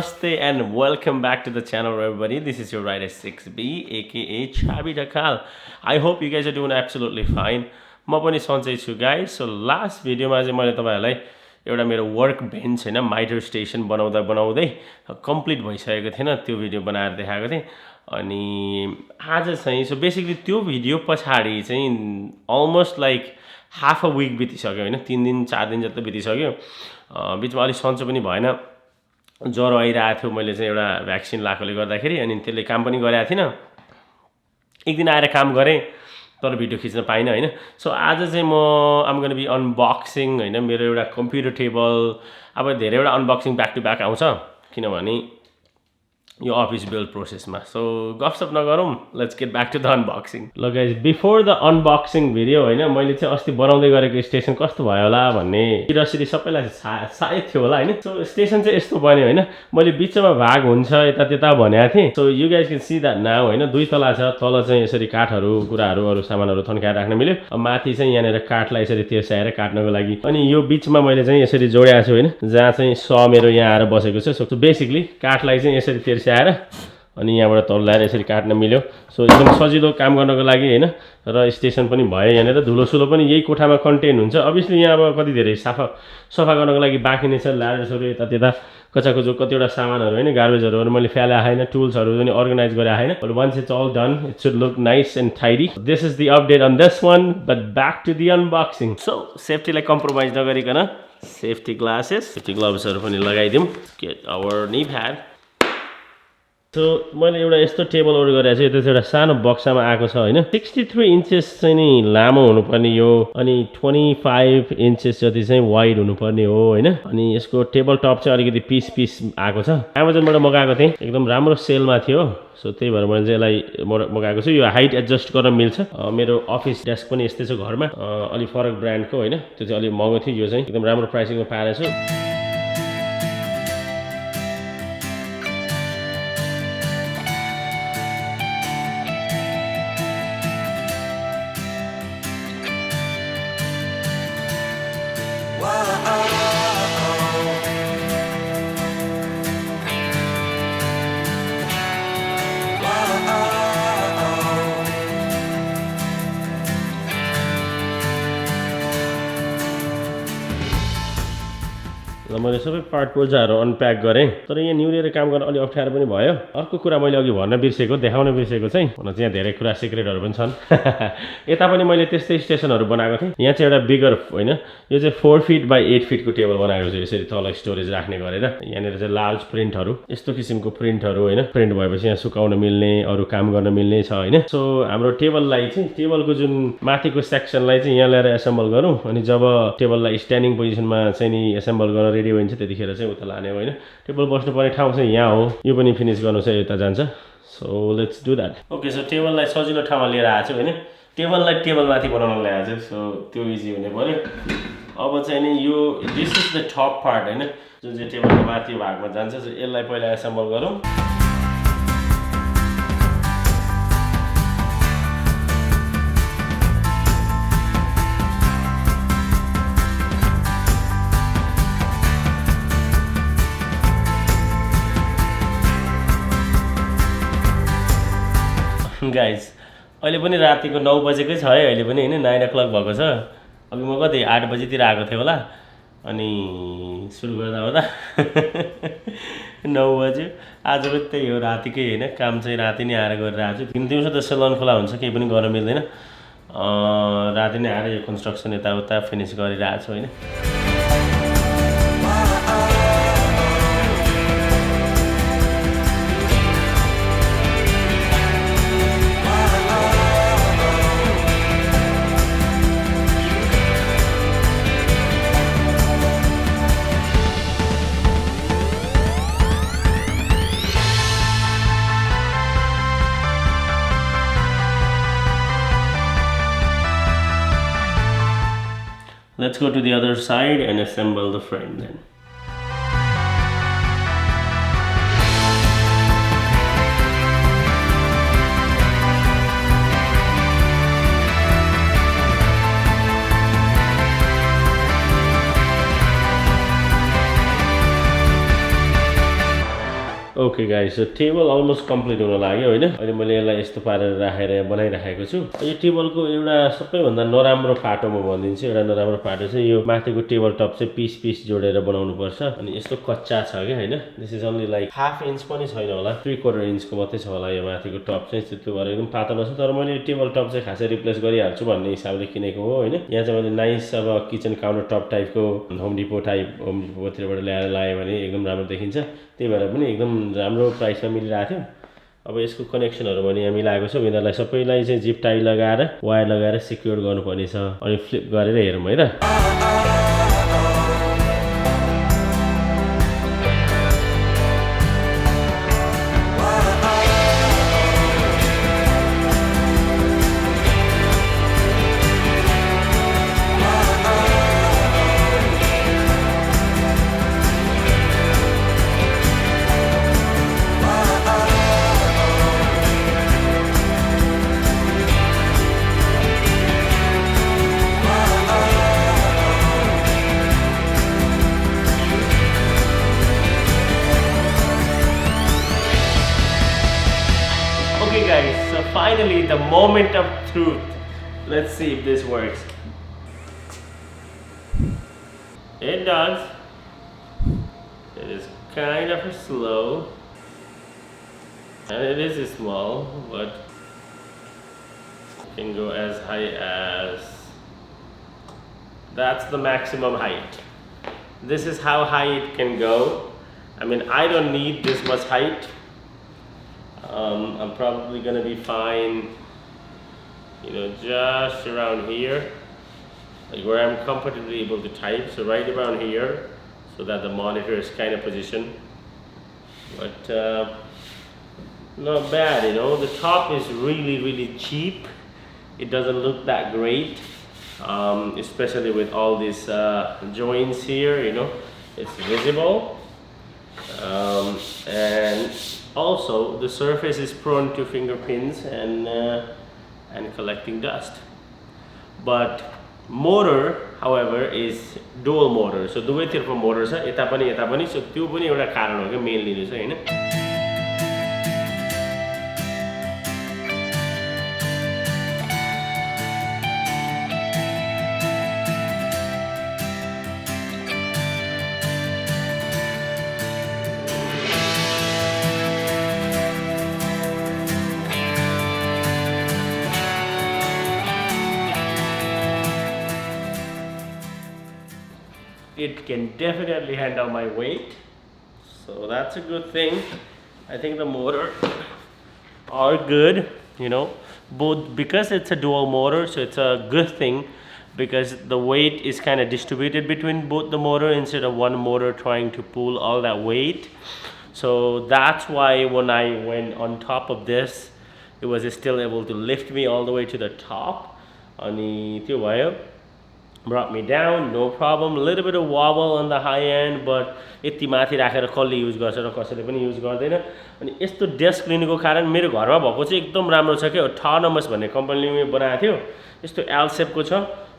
Namaste and welcome back to the channel everybody. This is your rider 6B aka Chabi Dhakal. I hope you guys are doing absolutely fine. म पनि सन्चै छु guys. So last video मा चाहिँ मैले तपाईहरुलाई एउटा मेरो वर्क बेन्च हैन माइटर स्टेसन बनाउँदै कम्प्लिट भइसकेको थिएन त्यो भिडियो बनाएर देखाएको थिएँ अनि आज चाहिँ सो बेसिकली त्यो भिडियो पछाडी चाहिँ almost like half a week बितिसक्यो हैन 3 दिन 4 दिन जति बितिसक्यो बीचमा अलि सन्चो पनि भएन ज्वरो आइरहेको थियो मैले चाहिँ एउटा भ्याक्सिन लाएकोले गर्दाखेरि अनि त्यसले काम पनि गरेको थिएन एक दिन आएर काम गरे तर भिडियो खिच्न पाइन हैन सो आज चाहिँ म आम गोना बी अनबक्सिङ हैन मेरो एउटा कम्प्युटर टेबल अब धेरैवटा अनबक्सिङ ब्याक टु ब्याक आउँछ किनभने यो अफिस बिल्ड प्रोसेसमा सो गफसप नगरौँ let's get back to the unboxing ल guys before the unboxing video हैन मैले चाहिँ अस्ति बनाउँदै गरेको स्टेसन कस्तो भयो होला भन्ने क्युरियोसिटी सबैलाई सायद थियो होला हैन सो स्टेसन चाहिँ यस्तो बन्यो हैन मैले बीचमा भाग हुन्छ यता त्यता भनेको थिएँ so you guys can see that now हैन दुई तला छ तल चाहिँ यसरी काठहरु कुराहरु अरु सामानहरु थन्काएर राख्न मिल्यो अब माथि चाहिँ यहाँनेर काठलाई यसरी तेर्स्याएर काट्नको लागि अनि यो बीचमा मैले चाहिँ यसरी जोडेको छु हैन जहाँ चाहिँ स मेरो यहाँ आएर बसेको छ सो बेसिकली काठलाई चाहिँ यसरी तेर्स्याएर अनि यहाँबाट तल ल्याएर यसरी काट्न मिल्यो सो एकदम सजिलो काम गर्नको लागि हैन र स्टेसन पनि भयो यहाँनेर धुलोसुलो पनि यही कोठामा कन्टेन हुन्छ अभियसली यहाँ अब कति धेरै सफा गर्नको लागि बाँकी नै छ ल्याडर्सहरु यता त्यता कचाकचो कतिवटा सामानहरु हैन गार्बेजहरु मैले फ्याले हैन टुल्सहरु पनि अर्गनाइज गरे हैन but once it's all done it should look nice and tidy this is the update on this one but back to the unboxing so सेफ्टीलाई कम्प्रोमाइज नगरिकन सेफ्टी ग्लासेस सेफ्टी ग्लोभ्सहरु पनि लगाइदिउँ get our knee pad so मैले एउटा यस्तो table order गरेको छु यो चाहिँ एउटा सानो बक्सामा आएको छ हैन 63 इन्चेस चाहिँ नि लामो हुनुपर्ने यो अनि 25 इन्चेस जति चाहिँ वाइड हुनुपर्ने हो हैन अनि यसको टेबल टप चाहिँ अलिकति पीस आएको छ अमेजनबाट मगाएको थिएँ एकदम राम्रो सेलमा थियो सो त्यही भएर मैले चाहिँ यसलाई मगाएको छु यो हाइट एडजस्ट गर्न मिल्छ मेरो अफिस डेस्क पनि यस्तै छ घरमा अलि फरक ब्रान्डको हैन त्यो चाहिँ अलि महँगो थियो यो चाहिँ एकदम राम्रो प्राइसिङमा पाएको छु मैले सबै पार्ट पुर्जाहरु अनप्याक गरेँ तर यहाँ न्युलिएर काम गर्न अलि अप्ठ्यारो पनि भयो अर्को कुरा मैले अघि भन्न बिर्सेको देखाउन बिर्सेको चाहिँ हुन चाहिँ यहाँ धेरै कुरा सिक्रेटहरु पनि छन् यता पनि मैले त्यस्तै स्टेसनहरु बनाएको थिएँ यहाँ चाहिँ एउटा बिगर हैन यो चाहिँ 4 फिट बाइ 8 फिटको टेबल बनाएको छु यसरी तल स्टोरेज राख्ने गरेर यहाँनेर चाहिँ लार्ज प्रिन्टहरु यस्तो किसिमको प्रिन्टहरु हैन प्रिन्ट भएपछि यहाँ सुकाउन मिल्ने अरु काम गर्न मिल्ने छ हैन सो हाम्रो टेबललाई चाहिँ टेबलको जुन माथिको सेक्सनलाई चाहिँ यहाँ ल्याएर एसेम्बल गरौँ अनि जब टेबललाई स्ट्यान्डिङ पोजिसनमा चाहिँ नि एसेम्बल गर्न रेडी हुन्छ त्यतिखेर चाहिँ उता लाने हो हैन टेबल बस्नुपर्ने ठाउँ चाहिँ यहाँ हो यो पनि फिनिश गर्नु चाहिँ यता जान्छ so let's do that okay so टेबललाई सजिलो ठाउँमा लिएर आएको छु हैन टेबललाई टेबलमाथि बनाउन ल्याएको छु सो त्यो इजी हुने पर्यो अब चाहिँ नि यो this is the top part हैन जुन चाहिँ टेबलको माथि भागमा जान्छ सो यसलाई पहिला एसेम्बल गरौँ गाइज अहिले पनि रातिको 9 बजेकै छ है अहिले पनि हैन 9 o'clock भएको छ अघि म कति 8 बजेतिर आएको थिएँ होला अनि सुरु गर्दा 9 बज्यो आज पनि त्यही हो रातिकै हैन काम चाहिँ राति नै आएर गरिरहेको छु दिउँसो त सेलन खुला हुन्छ केही पनि गर्न मिल्दैन राति नै आएर यो कन्स्ट्रक्सन यताउता फिनिश गरिरहेको छु हैन Let's go to the other side and assemble the frame then. Okay guys, so table almost complete हुन लाग्यो होइन। अहिले मैले यसलाई यस्तो पारेर राखेर बनाइराखेको छु। यो टेबलको एउटा सबैभन्दा नराम्रो पाटो म भनिदिन्छु। एउटा नराम्रो पाटो चाहिँ यो माथिको टेबल टप चाहिँ पिस जोडेर बनाउनु पर्छ। अनि यस्तो कच्चा छ क्या होइन। This is only like half inch पनि छैन होला, 3/4 इन्चको मात्रै छ होला यो माथिको टप चाहिँ। त्यो भएर एकदम पातलो छ। तर मैले टेबल टप चाहिँ खासै रिप्लेस गरिहाल्छु भन्ने हिसाबले किनेको हो होइन। यहाँ चाहिँ मैले नाइस अब किचन काउन्टर टप टाइपको होम डिपोतिरबाट ल्याएर लाएँ भने एकदम राम्रो देखिन्छ। त्यही भएर पनि एकदम राम्रो प्राइसमा मिलिरहेको थियो। अब यसको कनेक्सनहरू पनि यहाँ मिलाएको छ। यिनीहरूलाई सबैलाई चाहिँ जिप टाई लगाएर वायर लगाएर सिक्योर गर्नुपर्ने छ। अनि फ्लिप गरेर हेरौँ है त। Okay guys, so finally the moment of truth. Let's see if this works. It does. It is kind of slow and it is small, but it can go as high as, that's the maximum height. This is how high it can go. I mean, I don't need this much height. I'm probably gonna be fine, you know, just around here, like where I'm comfortably able to type. So right around here, so that the monitor is kind of positioned. But not bad, you know. The top is really cheap. It doesn't look that great, especially with all these joints here, you know. It's visible. And also the surface is prone to fingerprints and collecting dust. But motor, however, is dual motor. So दुवैतिरको motor छ, यता पनि, so त्यो पनि एउटा कारण हो के मेन लिनु छ हैन। It can definitely handle my weight, so that's a good thing. I think the motor are good, you know, both because it's a dual motor, so it's a good thing because the weight is kind of distributed between both the motor instead of one motor trying to pull all that weight. So that's why when I went on top of this, it was still able to lift me all the way to the top. Ani त्यो भयो, brought me down, no problem. A little bit of wobble on the high end, but यति माथि राखेर कसले use गर्छ र कसैले पनि युज गर्दैन। अनि यस्तो डेस्क लिनुको कारण मेरो घरमा भएको चाहिँ एकदम राम्रो छ के, अटोनोमस भन्ने कम्पनीले बनाएको थियो। यस्तो एल सेपको छ।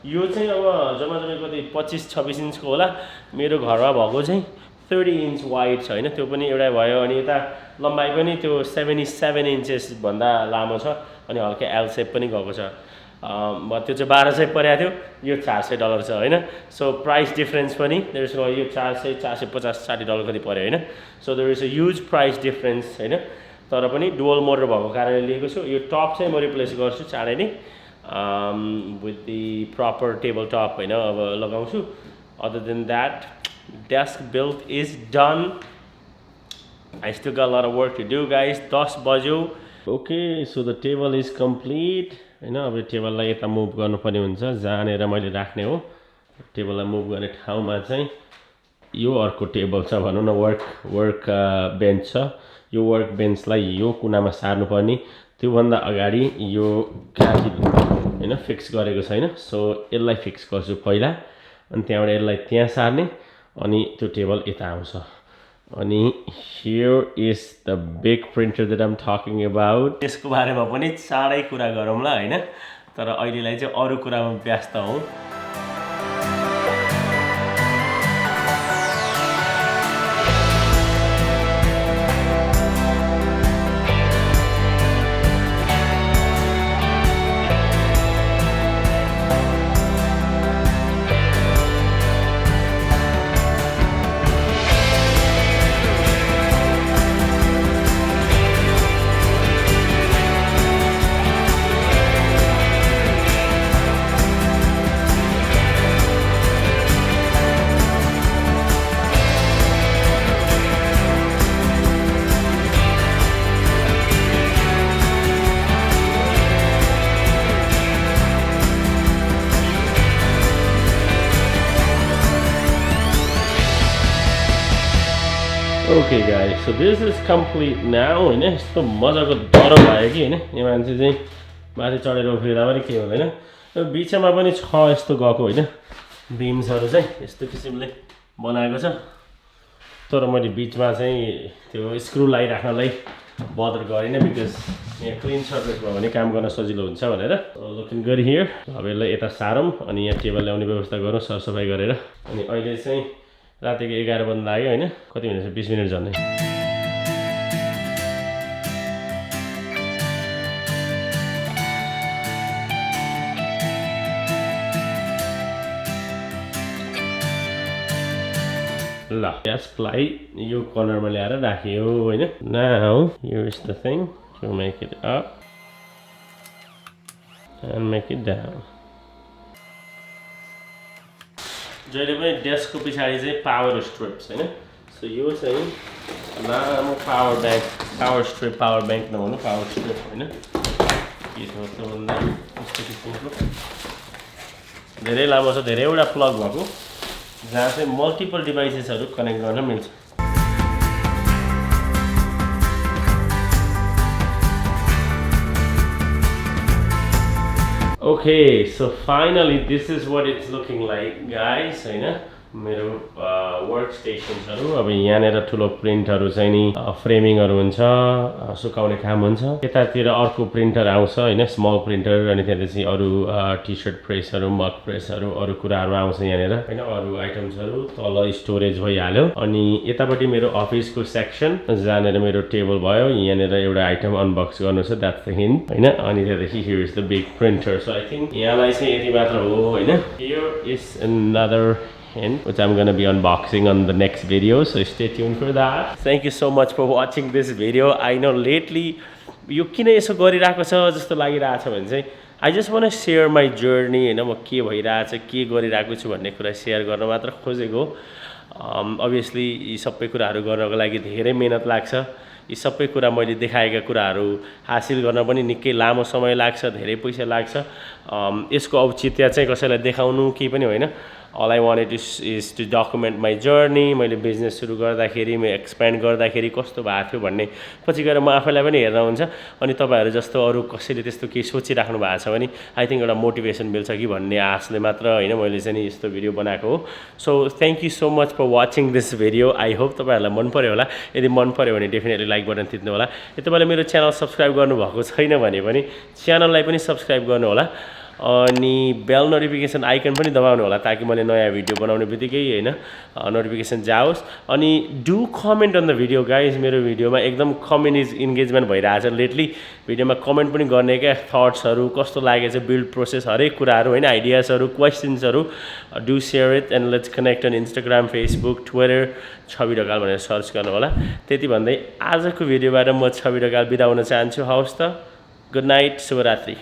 यो चाहिँ अब जम्मा कति 25-26 इन्चको होला। मेरो घरमा भएको चाहिँ 30 इन्च वाइड छ हैन, त्यो पनि एउटा भयो। अनि यता लम्बाइ पनि त्यो 77 इन्चेस भन्दा लामो छ। अनि हल्का एल सेप पनि गएको छ। त्यो चाहिँ 1200 परेको थियो, यो $400 छ हैन। सो प्राइस डिफरेन्स पनि देयर इज नो, यो 400 450 $60 कति पर्यो हैन। So there is a huge price difference हैन। तर पनि डुअल मोटर भएको कारणले लिएको छु। यो टप चाहिँ म रिप्लेस गर्छु चाँडै नै with the proper table top हैन, अब लगाउँछु। Other than that, desk build is done. I still got a lot of work to do guys. 10 बज्यो। Okay, so the table is complete. हैन, अब टेबललाई यता मुभ गर्नुपर्ने हुन्छ, जानेर मैले राख्ने हो। टेबललाई मुभ गर्ने ठाउँमा चाहिँ यो अर्को टेबल छ भनौँ न, वर्क बेन्च छ। यो वर्क बेन्चलाई यो कुनामा सार्नुपर्ने। त्योभन्दा अगाडि यो काखी हैन फिक्स गरेको छैन, सो यसलाई फिक्स गर्छु पहिला। अनि त्यहाँबाट यसलाई त्यहाँ सार्ने, अनि त्यो टेबल यता आउँछ। अनि here is the big printer that I'm talking about. यसको बारेमा पनि चाँडै कुरा गरौँला हैन, तर अहिलेलाई चाहिँ अरु कुरामा व्यस्त हौं। Okay guys, so this is complete now हैन यस्तो मजाको डर भयो कि हैन यो मान्छे चाहिँ माथि चढेर उफ्रिँदा पनि के हुँदैन यो बिचमा पनि छ यस्तो गएको हैन बिम्सहरु चाहिँ यस्तो किसिमले बनाएको छ तर मैले बिचमा चाहिँ त्यो स्क्रु लगाइराख्नलाई बदर गरिन बिकज यहाँ क्लीन सर्फेस भयो भने काम गर्न सजिलो हुन्छ भनेर लुकिङ गुड हियर अब यसलाई यता सारौँ अनि यहाँ टेबल ल्याउने व्यवस्था गरौँ सरसफाइ गरेर अनि अहिले चाहिँ रातिको 11 बज्न लाग्यो हैन कति मिनेट छ 20 मिनेट झन्डै ल यसलाई यो कर्नरमा ल्याएर राखियो हैन now here is the thing to make it up and make it down जहिले पनि डेस्कको पछाडी चाहिँ पावर स्ट्रिप्स हैन सो यो चाहिँ लामो पावर स्ट्रिप पावर ब्याङ्क नभनु पावर स्ट्रिप हैन के छ त भन्दा यस्तो किसिमको धेरै लामो छ धेरैवटा प्लग भएको जहाँ चाहिँ मल्टिपल डिभाइसेसहरु कनेक्ट गर्न मिल्छ Okay, so finally this is what it's looking like guys हैन मेरो वर्क स्टेशन्सहरु अब यहाँनेर ठुलो प्रिन्टहरु चाहिँ नि फ्रेमिङहरु हुन्छ सुकाउने काम हुन्छ यतातिर अर्को प्रिन्टर आउँछ हैन स्मल प्रिन्टर अनि त्यसपछि अरु टी-शर्ट प्रेसहरु मग प्रेसहरु अरु कुराहरु आउँछ यहाँनेर हैन अरु आइटम्सहरु तल स्टोरेज भइहाल्यो अनि यतापटि मेरो अफिसको सेक्सन जहाँनेर मेरो टेबल भयो यहाँनेर एउटा आइटम अनबक्स गर्नु छ दैट्स द हिन्ट हैन अनि त्यसपछि here is the big printer so I think यहाँलाई चाहिँ यति मात्र हो हैन here is another which I'm gonna be unboxing on the next video, so stay tuned for that. Thank you so much for watching this video. I know lately यो किन यसो गरिराको छ जस्तो लागिरहेछ भने चाहिँ I just want to share my journey हैन म के भइराछ के गरिराको छु भन्ने कुरा शेयर गर्न मात्र खोजेको obviously यी सबै कुराहरु गर्नको लागि धेरै मेहनत लाग्छ यी सबै कुरा मैले देखाएका कुराहरु हासिल गर्न पनि निकै लामो समय लाग्छ धेरै पैसा लाग्छ यसको औचित्य चाहिँ कसैलाई देखाउनु के पनि होइन all I wanted is to document my journey मैले बिजनेस सुरु गर्दाखेरि म एक्सप्यान्ड गर्दाखेरि कस्तो भएको थियो भन्ने पछि गएर म आफैलाई पनि हेर्न हुन्छ अनि तपाईहरु जस्तो अरु कसैले त्यस्तो के सोचिराख्नु भएको छ भने आई थिंक एउटा मोटिभेसन मिल्छ कि भन्ने आशले मात्र हैन मैले चाहिँ यस्तो भिडियो बनाएको हो so thank you so much for watching this video I hope तपाईहरुलाई मन पर्यो होला यदि मन पर्यो भने डेफिनेटली लाइक बटन थिच्नु होला यदि तपाईले मेरो च्यानल सब्स्क्राइब गर्नु भएको छैन भने पनि च्यानललाई पनि सब्स्क्राइब गर्नु होला अनि बेल नोटिफिकेसन आइकन पनि दबाउनु होला ताकि मैले नयाँ भिडियो बनाउने बित्तिकै हैन नोटिफिकेसन जाओस् अनि do comment on the video guys मेरो भिडियोमा एकदम कम्युनिटी इन्गेजमेन्ट भइरहेछ लेटली भिडियोमा कमेन्ट पनि गर्ने क्या थट्सहरु कस्तो लागेछ बिल्ड प्रोसेस हरेक कुराहरु हैन आइडियाजहरु क्वेशन्सहरु do share it and let's connect on Instagram Facebook Twitter Chhavi Dhakal भनेर सर्च गर्नु होला त्यति भन्दै आजको भिडियोबाट म छवि ढकाल बिदा हुन चाहन्छु हवस् त गुड नाइट शुभरात्रि